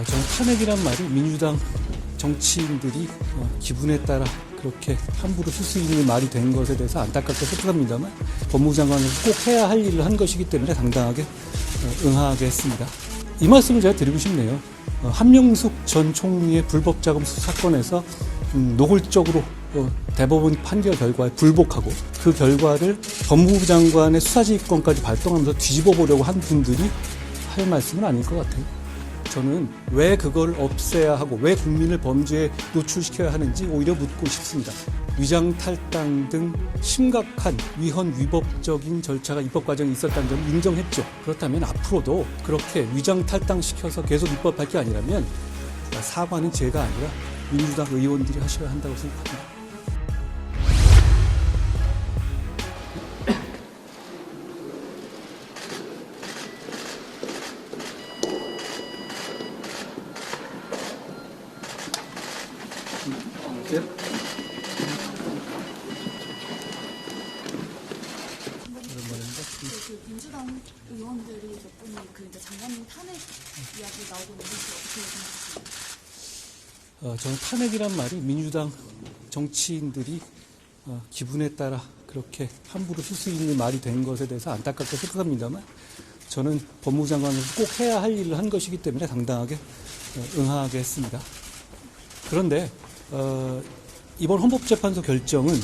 저는 탄핵이란 말이 민주당 정치인들이 기분에 따라 그렇게 함부로 쓸 수 있는 말이 된 것에 대해서 안타깝게 생각합니다만 법무부 장관에서 꼭 해야 할 일을 한 것이기 때문에 당당하게 응하게 했습니다. 이 말씀을 제가 드리고 싶네요. 한명숙 전 총리의 불법 자금 수사 사건에서 노골적으로 대법원 판결 결과에 불복하고 그 결과를 법무부 장관의 수사지휘권까지 발동하면서 뒤집어 보려고 한 분들이 할 말씀은 아닐 것 같아요. 저는 왜 그걸 없애야 하고 왜 국민을 범죄에 노출시켜야 하는지 오히려 묻고 싶습니다. 위장 탈당 등 심각한 위헌 위법적인 절차가 입법 과정에 있었다는 점을 인정했죠. 그렇다면 앞으로도 그렇게 위장 탈당시켜서 계속 입법할 게 아니라면 사과는 제가 아니라 민주당 의원들이 하셔야 한다고 생각합니다. 그 민주당 의원들이 몇 분이 그 이제 장관님 탄핵 이야기 나오고 있는데 어떻게 생각하십니까? 저는 탄핵이란 말이 민주당 정치인들이 기분에 따라 그렇게 함부로 쓸 수 있는 말이 된 것에 대해서 안타깝게 생각합니다만 저는 법무부 장관에서 꼭 해야 할 일을 한 것이기 때문에 당당하게 응하게 했습니다. 그런데 이번 헌법재판소 결정은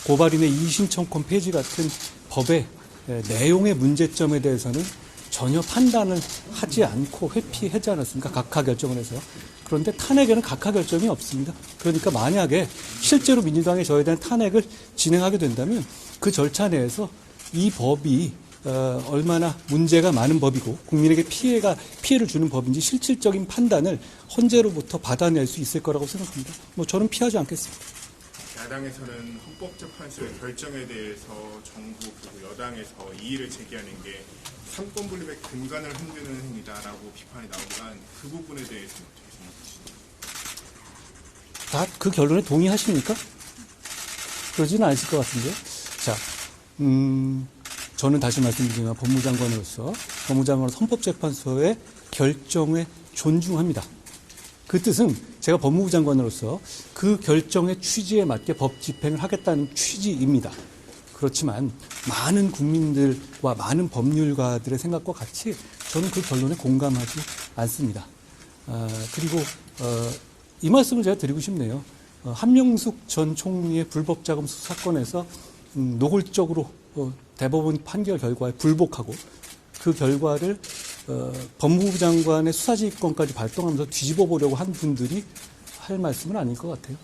고발인의 이의신청권 폐지 같은 법의 내용의 문제점에 대해서는 전혀 판단을 하지 않고 회피하지 않았습니까? 각하 결정을 해서. 그런데 탄핵에는 각하 결정이 없습니다. 그러니까 만약에 실제로 민주당이 저에 대한 탄핵을 진행하게 된다면 그 절차 내에서 이 법이 얼마나 문제가 많은 법이고 국민에게 피해를 주는 법인지 실질적인 판단을 헌재로부터 받아낼 수 있을 거라고 생각합니다. 저는 피하지 않겠습니다. 야당에서는 헌법재판소의 결정에 대해서 정부 그리고 여당에서 이의를 제기하는 게 삼권 분립의 근간을 흔드는 행위다라고 비판이 나오지만 그 부분에 대해서 어떻게 생각하십니까? 다 그 결론에 동의하십니까? 그러지는 않으실 것 같은데요. 자, 저는 다시 말씀드리지만 법무장관으로서 헌법재판소의 결정에 존중합니다. 그 뜻은 제가 법무부 장관으로서 그 결정의 취지에 맞게 법 집행을 하겠다는 취지입니다. 그렇지만 많은 국민들과 많은 법률가들의 생각과 같이 저는 그 결론에 공감하지 않습니다. 그리고 이 말씀을 제가 드리고 싶네요. 한명숙 전 총리의 불법 자금 수사 사건에서 노골적으로 대법원 판결 결과에 불복하고 그 결과를 법무부 장관의 수사지휘권까지 발동하면서 뒤집어 보려고 한 분들이 할 말씀은 아닐 것 같아요.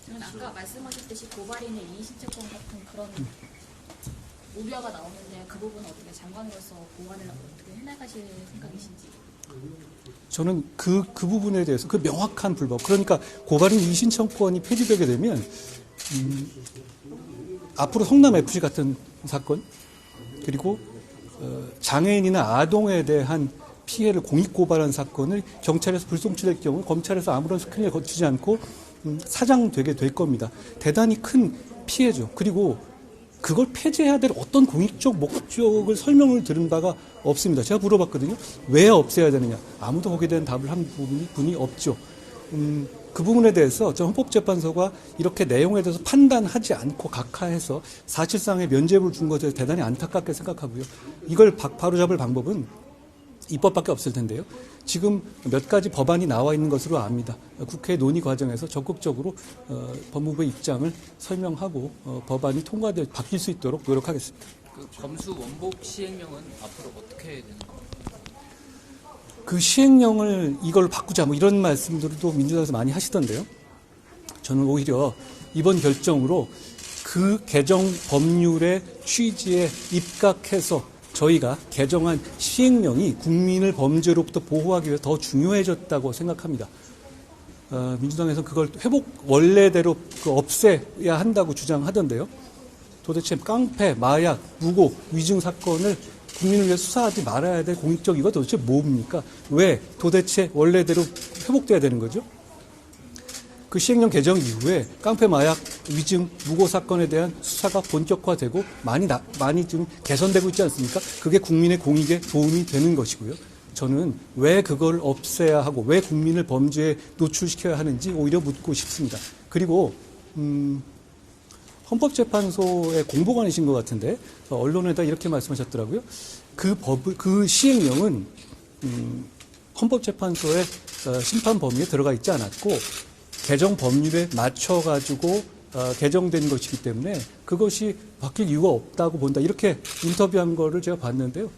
저는 아까 말씀하셨듯이 고발인의 이의신청권 같은 그런 우려가 나오는데 그 부분은 어떻게 장관으로서 보완을 어떻게 해나가실 생각이신지? 저는 그 부분에 대해서 그 명확한 불법, 그러니까 고발인 이의신청권이 폐지되게 되면 앞으로 성남FC 같은 사건 그리고 장애인이나 아동에 대한 피해를 공익고발한 사건을 경찰에서 불송치될 경우 검찰에서 아무런 스크린을 거치지 않고 사장되게 될 겁니다. 대단히 큰 피해죠. 그리고 그걸 폐지해야 될 어떤 공익적 목적을 설명을 들은 바가 없습니다. 제가 물어봤거든요. 왜 없애야 되느냐. 아무도 거기에 대한 답을 한 분이 없죠. 그 부분에 대해서 저 헌법재판소가 이렇게 내용에 대해서 판단하지 않고 각하해서 사실상의 면죄부를 준 것에 대단히 안타깝게 생각하고요. 이걸 바로잡을 방법은 입법밖에 없을 텐데요. 지금 몇 가지 법안이 나와 있는 것으로 압니다. 국회 논의 과정에서 적극적으로 법무부의 입장을 설명하고 법안이 바뀔 수 있도록 노력하겠습니다. 그 검수 원복 시행령은 앞으로 어떻게 되는 겁니까? 그 시행령을 이걸 바꾸자 이런 말씀들도 민주당에서 많이 하시던데요. 저는 오히려 이번 결정으로 그 개정 법률의 취지에 입각해서 저희가 개정한 시행령이 국민을 범죄로부터 보호하기 위해 더 중요해졌다고 생각합니다. 민주당에서 그걸 원래대로 없애야 한다고 주장하던데요. 도대체 깡패, 마약, 무고, 위증 사건을 국민을 위해 수사하지 말아야 될 공익적 이유가 도대체 뭡니까? 왜 도대체 원래대로 회복돼야 되는 거죠? 그 시행령 개정 이후에 깡패 마약 위증 무고 사건에 대한 수사가 본격화되고 많이 좀 개선되고 있지 않습니까? 그게 국민의 공익에 도움이 되는 것이고요. 저는 왜 그걸 없애야 하고 왜 국민을 범죄에 노출시켜야 하는지 오히려 묻고 싶습니다. 그리고 헌법재판소의 공보관이신 것 같은데 언론에다 이렇게 말씀하셨더라고요. 그 시행령은 헌법재판소의 심판 범위에 들어가 있지 않았고 개정 법률에 맞춰가지고 개정된 것이기 때문에 그것이 바뀔 이유가 없다고 본다. 이렇게 인터뷰한 거를 제가 봤는데요.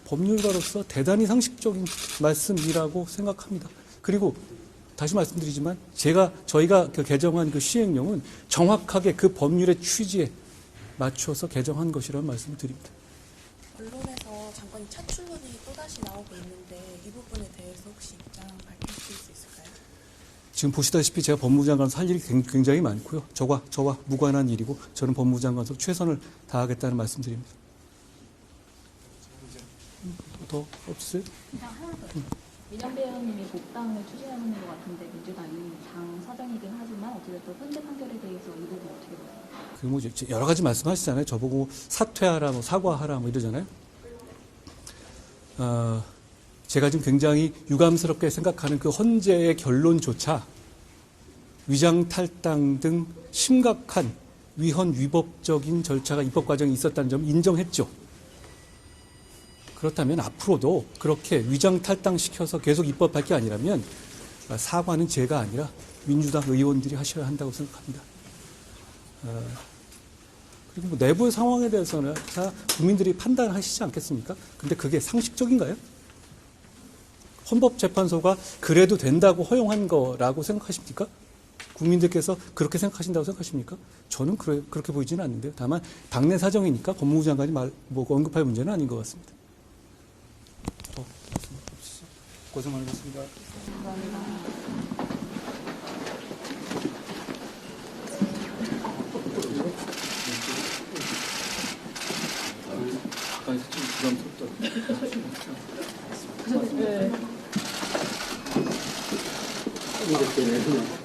법률가로서 대단히 상식적인 말씀이라고 생각합니다. 그리고 다시 말씀드리지만 저희가 개정한 그 시행령은 정확하게 그 법률의 취지에 맞춰서 개정한 것이라는 말씀을 드립니다. 언론에서 장관이 차출론이 또다시 나오고 있는데 이 부분에 대해서 혹시 입장 밝히실 수 있을까요? 지금 보시다시피 제가 법무장관으로서 할 일이 굉장히 많고요. 저와 무관한 일이고 저는 법무장관으로서 최선을 다하겠다는 말씀드립니다. 더 없어요? 그냥 하나 더. 민영 배우님이 복당을 추진하는 것 같은데 민주당이 당 사정이긴 하지만 어쨌든 현재 판결에 대해서 이 부분 어떻게 보세요? 그 뭐 여러 가지 말씀하시잖아요. 저보고 사퇴하라, 뭐 사과하라, 뭐 이러잖아요. 제가 지금 굉장히 유감스럽게 생각하는 그 헌재의 결론조차 위장 탈당 등 심각한 위헌 위법적인 절차가 입법 과정에 있었다는 점 인정했죠. 그렇다면 앞으로도 그렇게 위장 탈당시켜서 계속 입법할 게 아니라면 사과는 제가 아니라 민주당 의원들이 하셔야 한다고 생각합니다. 그리고 뭐 내부의 상황에 대해서는 다 국민들이 판단하시지 않겠습니까? 근데 그게 상식적인가요? 헌법재판소가 그래도 된다고 허용한 거라고 생각하십니까? 국민들께서 그렇게 생각하신다고 생각하십니까? 저는 그렇게 보이지는 않는데요. 다만 당내 사정이니까 법무부 장관이 언급할 문제는 아닌 것 같습니다. 고생 많으셨습니다. 가까이서 좀 부담스럽다.